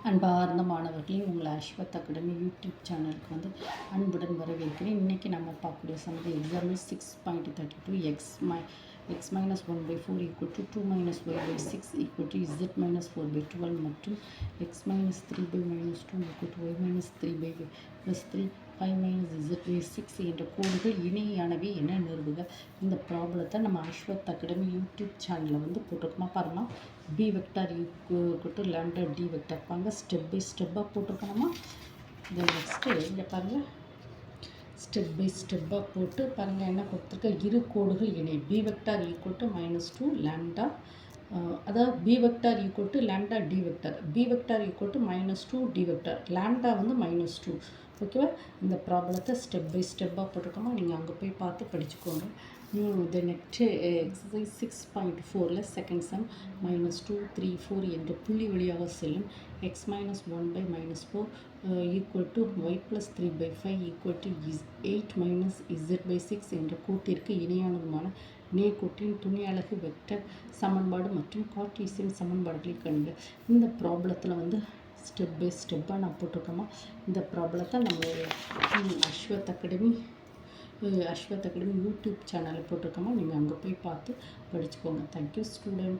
அன்பார்ந்த மாணவர்களே, உங்களை அஸ்வத் அகாடமி யூடியூப் சேனலுக்கு அன்புடன் வரவேற்கிறேன். இன்றைக்கி நம்ம பார்க்கக்கூடிய Samad example 6.32 x minus 1/4 equal to 2 minus y by 6 equal to z minus 4/12 மற்றும் x minus 3 minus 2 equal to y minus 3 plus 3 5 minus z by 6 என்ற கோடுகள் இணையானவை என நிறுவுக. இந்த ப்ராப்ளத்தை நம்ம அஸ்வத் அகாடமி யூடியூப் சேனலில் போட்டிருக்கோமா பாருமா. B vector equal to lambda D vector பாருங்க, ஸ்டெப் பை ஸ்டெப்பாக போட்டிருக்கணுமா. இதை நெக்ஸ்ட்டு இங்கே பாருங்கள், ஸ்டெப் பை ஸ்டெப்பாக போட்டு பாருங்கள் என்ன கொடுத்துருக்க. இரு கோடுகள் இணை B vector equal to -2 lambda, அதாவது B vector equal to lambda D vector, B vector equal to -2 D vector, lambda -2. ஓகேவா. இந்த ப்ராப்ளத்தை ஸ்டெப் பை ஸ்டெப்பாக போட்டிருக்கோமா, நீங்கள் அங்கே போய் பார்த்து படிச்சுக்கோங்க. இது நெக்ஸ்ட்டு எக்ஸசைஸ் 6.4 செகண்ட் சம் -2 3 4 என்ற புள்ளி வழியாக செல்லும் x minus 1 by -4 equal to y plus 3/5 equal to 8 minus z by 6 என்ற கூட்டிற்கு இணையானதுமான நேர்கோட்டின் துணை அலகு வெக்டர் சமன்பாடு மற்றும் கார்ட்டீசியன் சமன்பாடுகளை கண்டுங்க. இந்த ப்ராப்ளத்தில் ஸ்டெப் பை ஸ்டெப்பாக நான் போட்டிருக்கோமா. இந்த ப்ராப்ளத்தை நம்மளுடைய அஸ்வத் அகாடமி யூடியூப் சேனலில் போட்டிருக்கோமா, நீங்கள் அங்கே போய் பார்த்து படிச்சுக்கோங்க. Thank you student.